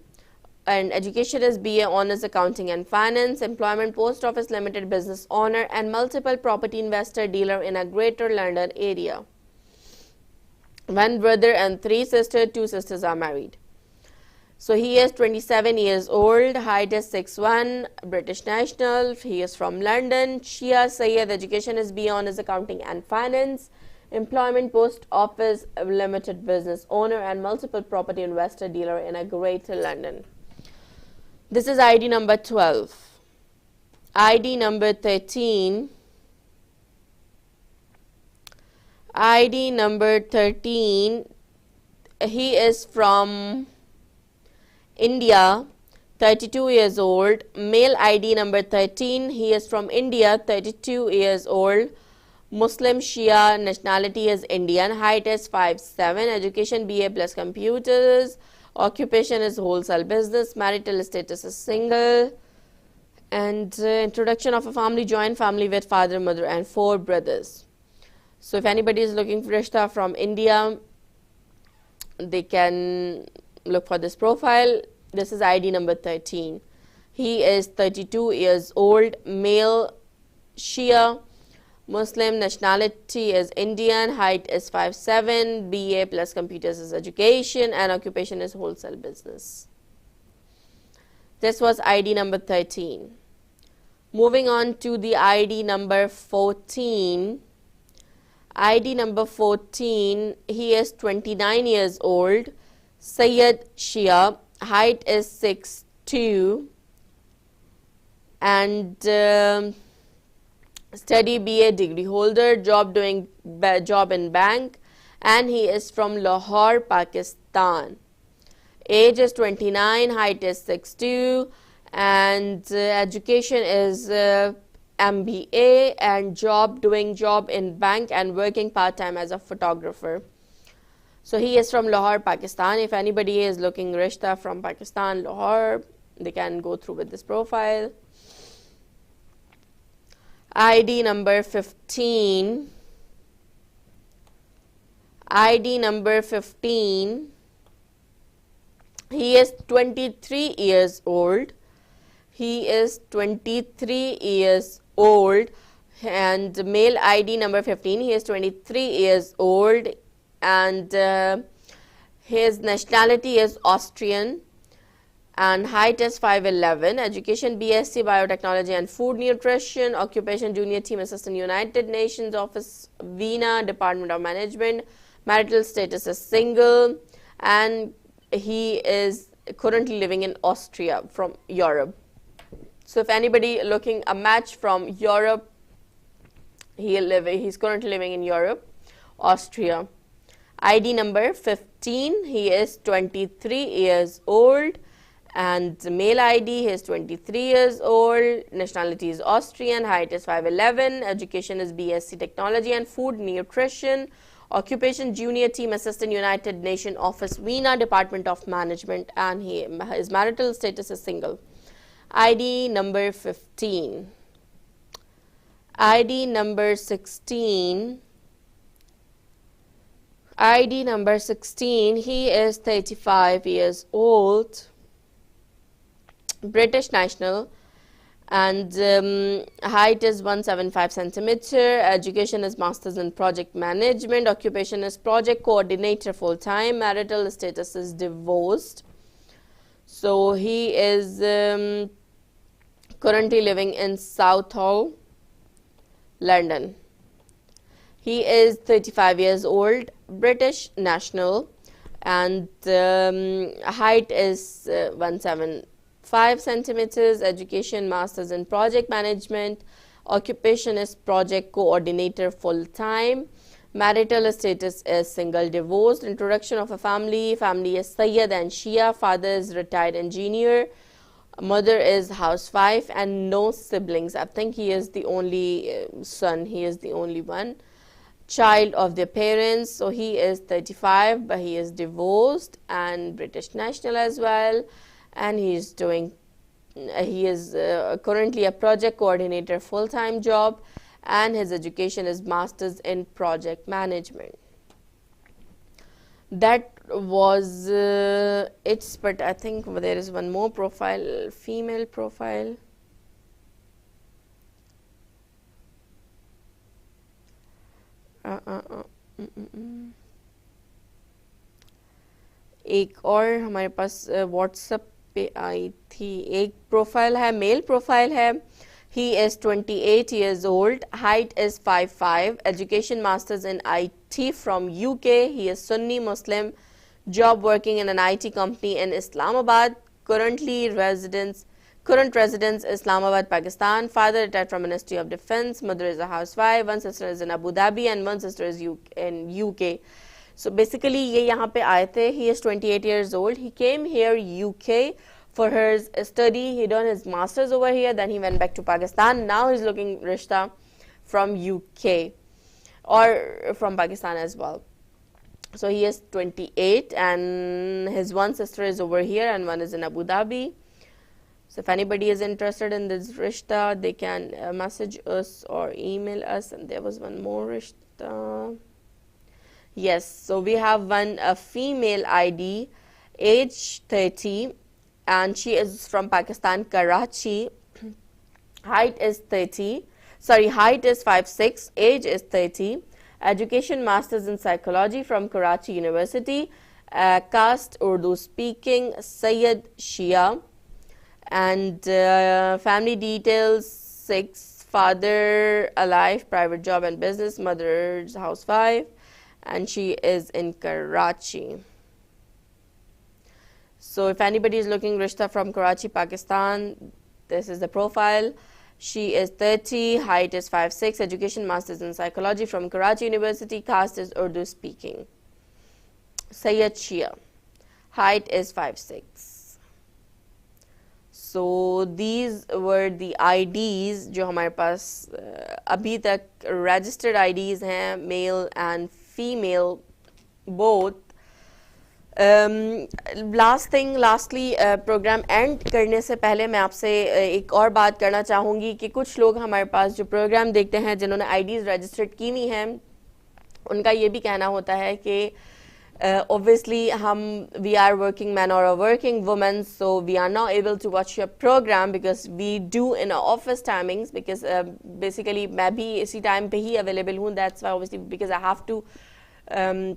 And education is BA Honours Accounting and Finance, employment Post Office Limited business owner and multiple property investor dealer in a Greater London area. One brother and 3 sisters, 2 sisters are married. So he is 27 years old, height is 6'1", British national, he is from London. Shia Sayyid, education is BA Honours Accounting and Finance, employment Post Office Limited business owner and multiple property investor dealer in a Greater London. This is ID number 12. ID number 13. ID number 13. He is from India, 32 years old. Male ID number 13. He is from India, 32 years old. Muslim Shia, nationality is Indian. Height is 5'7". Education BA plus computers. Occupation is wholesale business. Marital status is single. And introduction of a family, joint family with father, mother and 4 brothers. So if anybody is looking for Rishta from India, they can look for this profile. This is ID number 13. He is 32 years old, male, Shia, Muslim, nationality is Indian, height is 5'7", BA plus computers is education, and occupation is wholesale business. This was ID number 13. Moving on to the ID number 14. ID number 14, he is 29 years old, Sayyid Shia, height is 6'2", and study BA degree holder, job in bank, and he is from Lahore, Pakistan. Age is 29, height is 6'2", and education is MBA, and job in bank and working part-time as a photographer. So he is from Lahore, Pakistan. If anybody is looking Rishta from Pakistan, Lahore, they can go through with this profile. ID number 15. ID number 15. He is 23 years old. He is 23 years old, and male ID number 15. He is 23 years old, and his nationality is Austrian, and height is 5'11". Education BSc Biotechnology and Food Nutrition. Occupation Junior Team Assistant, United Nations Office, Vienna, Department of Management. Marital status is single, and he is currently living in Austria from Europe. So if anybody looking a match from Europe, he's currently living in Europe, Austria. ID number 15, he is 23 years old, and male ID, he is 23 years old, nationality is Austrian, height is 5'11", education is BSc Technology and Food Nutrition, occupation junior team assistant, United Nations Office, Vienna, Department of Management, and his marital status is single. ID number 15. ID number 16. ID number 16, he is 35 years old, British national, and height is 175 centimeter, education is Masters in Project Management, occupation is Project Coordinator full-time, marital status is divorced. So he is currently living in Southall, London. He is 35 years old, British national, and height is 175 centimeters, education Masters in Project Management, occupation is Project Coordinator full-time, marital status is single, divorced, introduction of a family is Sayyid and Shia, father is retired engineer, mother is housewife, and no siblings. I think he is the only son, he is the only one child of their parents. So he is 35, but he is divorced and British national as well, and he is currently a project coordinator full-time job, and his education is Masters in Project Management. That was it, but I think there is one more profile, female profile. एक और हमारे पास WhatsApp पे आई थी, एक profile है, mail profile है. He is 28 years old, height is 5'5", education Masters in IT from UK, he is Sunni Muslim, job working in an IT company in Islamabad, current residence Islamabad, Pakistan, father retired from Ministry of Defense, mother is a housewife, one sister is in Abu Dhabi and one sister is in UK. So basically ये यहाँ पे आए थे. He is 28 years old, he came here UK for his study, he done his masters over here, then he went back to Pakistan. Now he's looking Rishta from UK or from Pakistan as well. So he is 28 and his one sister is over here and one is in Abu Dhabi. So if anybody is interested in this Rishta, they can message us or email us. And there was one more Rishta. Yes, so we have a female ID, age 30, and she is from Pakistan, Karachi. Height is 5'6", age is 30, education Masters in Psychology from Karachi University, caste Urdu speaking, Sayyid Shia, and family details 6, father alive, private job and business, mother's housewife, and she is in Karachi. So if anybody is looking Rishta from Karachi, Pakistan, this is the profile. She is 30, height is 5'6", education Masters in Psychology from Karachi University, caste is Urdu speaking. Sayyid Shia, height is 5'6". So these were the IDs जो हमारे पास अभी तक registered IDs हैं, male and female both. Lastly program end करने से पहले मैं आपसे एक और बात करना चाहूँगी कि कुछ लोग हमारे पास जो प्रोग्राम देखते हैं जिन्होंने आईडीज़ रजिस्टर्ड की हुई हैं, उनका ये भी कहना होता है कि obviously we are working men or a working woman, so we are not able to watch your program because we do in our office timings, because basically मैं भी इसी टाइम पे ही available हूँ. That's why obviously because I have to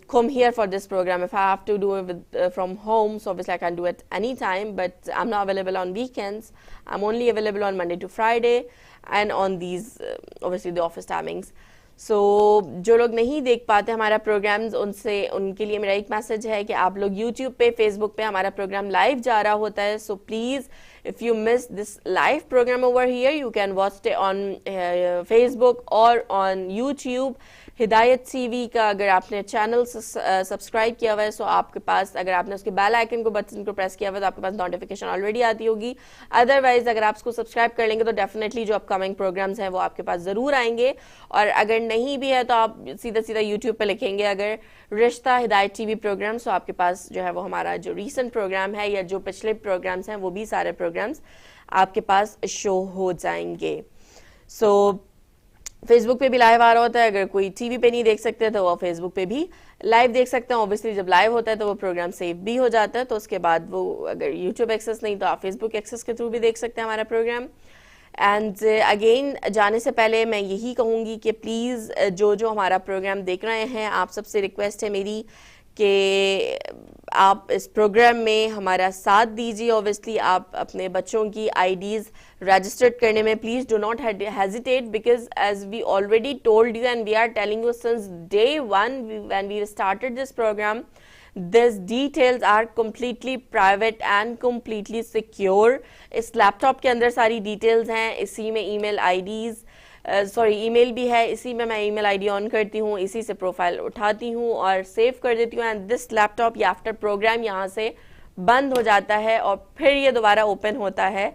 come here for this program. If I have to do it from home, so obviously I can do it anytime, but I'm not available on weekends. I'm only available on Monday to Friday and on these obviously the office timings. سو جو لوگ نہیں دیکھ پاتے ہمارا programmes ان کے لیے میرا ایک میسج ہے کہ آپ لوگ یوٹیوب پہ فیس بک پہ ہمارا پروگرام لائیو جا رہا ہوتا ہے. So please if you miss this live program over here, you can watch it on Facebook or on YouTube. ہدایت ٹی وی کا اگر آپ نے چینل سبسکرائب کیا ہوا ہے سو آپ کے پاس, اگر آپ نے اس کے بیل آئکن کو بٹن کو پریس کیا ہوا ہے تو آپ کے پاس نوٹیفیکیشن آلریڈی آتی ہوگی. ادروائز اگر آپ اس کو سبسکرائب کر لیں گے تو ڈیفینیٹلی جو اپ کمنگ پروگرامز ہیں وہ آپ کے پاس ضرور آئیں گے. اور اگر نہیں بھی ہے تو آپ سیدھا یوٹیوب پہ لکھیں گے اگر رشتہ ہدایت ٹی وی پروگرام, سو آپ کے پاس جو ہے وہ ہمارا جو ریسنٹ پروگرام ہے یا جو پچھلے پروگرامز ہیں وہ بھی سارے پروگرامز آپ کے پاس شو ہو جائیں گے. سو فیس بک پہ بھی لائیو آ رہا ہوتا ہے, اگر کوئی ٹی وی پہ نہیں دیکھ سکتے تو وہ فیس بک پہ بھی لائیو دیکھ سکتے ہیں. اوبیسلی جب لائیو ہوتا ہے تو وہ پروگرام سیو بھی ہو جاتا ہے, تو اس کے بعد وہ اگر یوٹیوب ایکسیس نہیں تو آپ فیس بک ایکسیس کے تھرو بھی دیکھ سکتے ہیں ہمارا پروگرام. اینڈ اگین جانے سے پہلے میں یہی کہوں گی کہ پلیز جو ہمارا پروگرام دیکھ رہے ہیں, آپ سب سے ریکویسٹ ہے میری کہ آپ اس پروگرام میں ہمارا ساتھ دیجیے. اوبیسلی آپ اپنے بچوں کی آئی ڈیز رجسٹرڈ کرنے میں please do not hesitate, because as we already told you and we are telling you since day one when we started this program, these details are completely private and completely secure. اس laptop کے اندر ساری details ہیں, اسی میں ای میل آئی days ای میل بھی ہے, اسی میں ای میل آئی ڈی آن کرتی ہوں, اسی سے پروفائل اٹھاتی ہوں اور سیو کر دیتی ہوں. اینڈ دس لیپ ٹاپ یا آفٹر پروگرام یہاں سے بند ہو جاتا ہے اور پھر یہ دوبارہ اوپن ہوتا ہے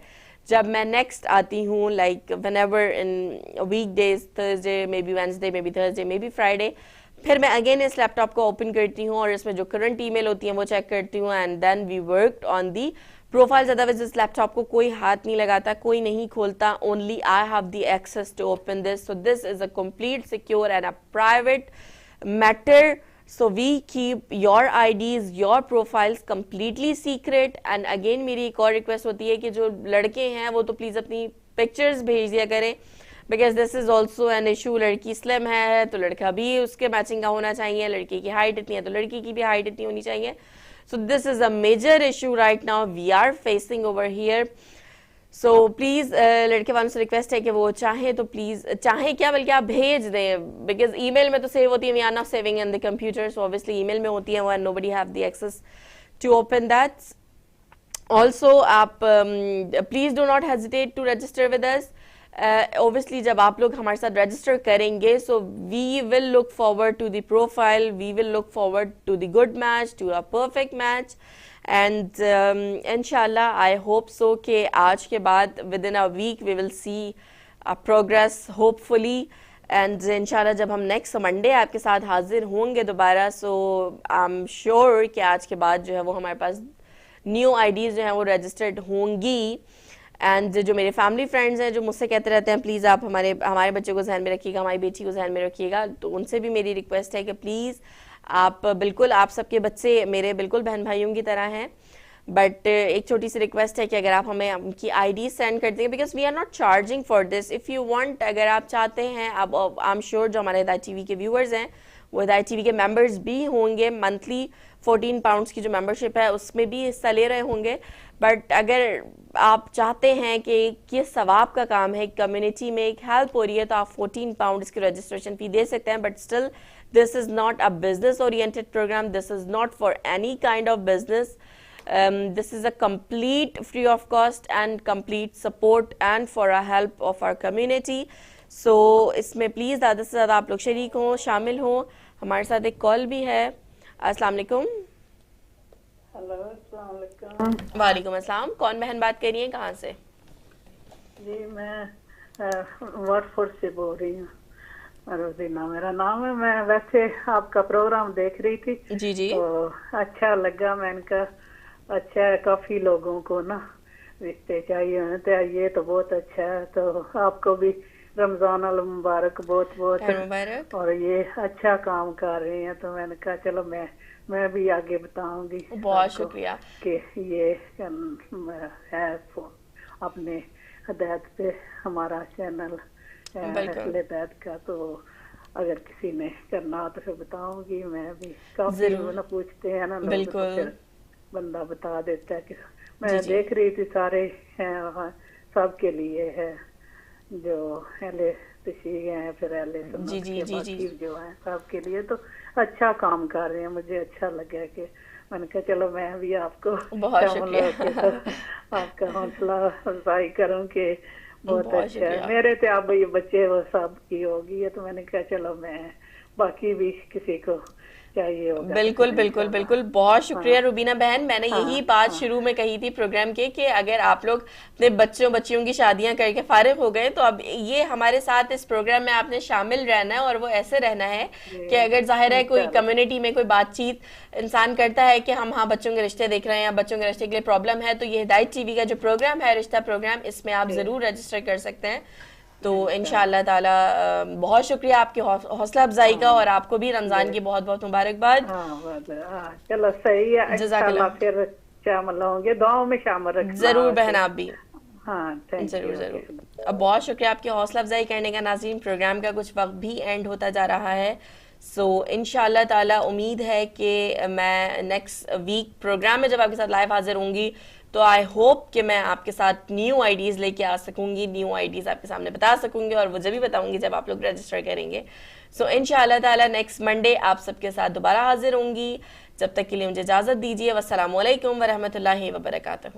جب میں نیکسٹ آتی ہوں, like whenever in weekdays, Thursday may be Wednesday may be Thursday may be Friday, پھر میں اگین اس لیپ ٹاپ کو اوپن کرتی ہوں اور اس میں جو کرنٹ ای میل ہوتی ہیں وہ چیک کرتی ہوں. And then we worked on the profiles. Otherwise اس لیپ ٹاپ کو کوئی ہاتھ نہیں لگاتا, کوئی نہیں کھولتا, only I have the access to open this. So this is a complete secure and a private matter. So we keep your IDs, your profiles completely secret. And again میری ایک اور ریکویسٹ ہوتی ہے کہ جو لڑکے ہیں وہ تو پلیز اپنی پکچرز بھیج دیا کریں, because this is also an issue. لڑکی سلم ہے تو لڑکا بھی اس کے میچنگ کا ہونا چاہیے, لڑکی کی ہائٹ اتنی ہے تو لڑکی کی بھی ہائٹ اتنی ہونی چاہیے. So this is a major issue right now we are facing over here. So please لڑکے والوں سے ریکویسٹ ہے کہ وہ چاہیں تو پلیز, چاہیں کیا بلکہ آپ بھیج دیں, بیکاز ای میل میں تو سیو ہوتی ہے, we are not saving in the computer, so obviously email میں ہوتی ہے and nobody have the access to open that. Also آپ please do not hesitate to register with us. Obviously جب آپ لوگ ہمارے ساتھ رجسٹر کریں گے so we will look forward to the profile, we will look forward to the good match, to a perfect match. And inshallah I hope so کہ آج کے بعد within a week we will see a progress hopefully. And انشاءاللہ جب ہم next Monday آپ کے ساتھ حاضر ہوں گے دوبارہ, سو آئی ایم شیور کہ آج کے بعد جو ہے وہ ہمارے پاس نیو آئی ڈیز جو ہیں وہ رجسٹرڈ ہوں گی. اینڈ جو میرے فیملی فرینڈز ہیں جو مجھ سے کہتے رہتے ہیں پلیز آپ ہمارے بچے کو ذہن میں رکھیے گا, ہماری بیٹی کو ذہن میں رکھیے گا, تو ان سے بھی میری ریکویسٹ ہے کہ پلیز آپ بالکل, آپ سب کے بچے میرے بالکل بہن بھائیوں کی طرح ہیں, بٹ ایک چھوٹی سی ریکویسٹ ہے کہ اگر آپ ہمیں ان کی آئی ڈی سینڈ کر دیں, because we are not charging for this. If you want, اگر آپ چاہتے ہیں, اب آئی ایم شیور جو ہمارے ہدایت ٹی وی کے ویورز ہیں وہ ہدایت ٹی وی کے ممبرز بھی ہوں گے, منتھلی 14 پاؤنڈس کی جو ممبرشپ ہے اس میں بھی حصہ لے رہے ہوں گے. بٹ اگر آپ چاہتے ہیں کہ یہ ثواب کا کام ہے, کمیونٹی میں ایک ہیلپ ہو رہی ہے, تو آپ 14 پاؤنڈس کی رجسٹریشن فی دے سکتے ہیں. But still this is not a business oriented program, this is not for any kind of business. This is a complete free of cost and complete support and for a help of our community. So اس میں please زیادہ سے زیادہ آپ لوگ شریک ہوں, شامل ہوں. ہمارے ساتھ ایک کال بھی ہے. السلام علیکم. ہلو, السلام علیکم. وعلیکم السلام. کون بہن بات کر رہی ہیں, کہاں سے؟ جی میں واٹ فورڈ سے بول رہی ہوں, روزینہ میرا نام ہے. میں ویسے آپ کا پروگرام دیکھ رہی تھی, جی جی, تو اچھا لگا. میں نے کہا اچھا ہے, کافی لوگوں کو نا رشتے چاہیے ہوتے ہیں, یہ تو بہت اچھا ہے. تو آپ کو بھی رمضان المبارک بہت بہت مبارک, اور یہ اچھا کام کر رہے ہیں. تو میں نے کہا چلو میں بھی آگے بتاؤں گی. بہت شکریہ کہ یہ ہے اپنے ہدایت پہ ہمارا چینل ہدایت کا, تو اگر کسی نے کرنا تو پھر بتاؤں گی. میں بھی کافی پوچھتے ہیں نا لوگ, پھر بندہ بتا دیتا ہے. کہ میں دیکھ رہی تھی سارے سب کے لیے ہے جو اہل تشریح ہیں پھر اہل سنت جی جی کے جی باقی جی جو ہیں سب کے لیے تو اچھا کام کر رہے ہیں. مجھے اچھا لگا کہ میں نے کہا چلو میں بھی آپ کو بہت شامل ہو کے شکریہ. تو آپ کا حوصلہ افزائی کروں کہ بہت بہت اچھا ہے. شکریہ. میرے تو اب یہ بچے وہ سب کی ہوگی ہے تو میں نے کہا چلو میں باقی بھی کسی کو چاہیے ہوگا تو بالکل پھر بالکل انشاءاللہ. بالکل. بہت ہاں شکریہ روبینہ بہن. میں نے ہاں یہی بات ہاں شروع میں کہی تھی پروگرام کے کہ اگر آپ لوگ اپنے بچیوں کی شادیاں کر کے فارغ ہو گئے تو اب یہ ہمارے ساتھ اس پروگرام میں آپ نے شامل رہنا ہے, اور وہ ایسے رہنا ہے جی کہ اگر ظاہر ہے کوئی انشاءاللہ. کمیونٹی میں کوئی بات چیت انسان کرتا ہے کہ ہم ہاں بچوں کے رشتے دیکھ رہے ہیں یا بچوں کے رشتے کے لیے پرابلم ہے, تو یہ ہدایت ٹی وی کا جو پروگرام ہے رشتہ پروگرام, اس میں آپ جی ضرور رجسٹر کر سکتے ہیں. تو انشاءاللہ. انشاءاللہ تعالی بہت شکریہ آپ کی حوصلہ افزائی کا, ہاں اور آپ کو بھی رمضان جی کی بہت بہت مبارکباد. ہاں چلو صحیح ہے. جزاک انشاءاللہ اللہ. پھر شامل ہوں گے, دعاؤں میں شامل رکھنا ضرور کے. بہن آپ بھی. ہاں تھینک ضرور یو. ضرور. اوکے. اب بہت شکریہ آپ کی حوصلہ افزائی کرنے کا. ناظرین پروگرام کا کچھ وقت بھی اینڈ ہوتا جا رہا ہے, سو انشاءاللہ تعالی امید ہے کہ میں نیکسٹ ویک پروگرام میں جب آپ کے ساتھ لائیو حاضر ہوں گی تو آئی ہوپ کہ میں آپ کے ساتھ نیو آئیڈیز لے کے آ سکوں گی, نیو آئیڈیز آپ کے سامنے بتا سکوں گی, اور وہ جب بھی بتاؤں گی جب آپ لوگ رجسٹر کریں گے. سو انشاءاللہ تعالی نیکسٹ منڈے آپ سب کے ساتھ دوبارہ حاضر ہوں گی. جب تک کے لیے مجھے اجازت دیجیے. والسلام علیکم ورحمۃ اللہ وبرکاتہ.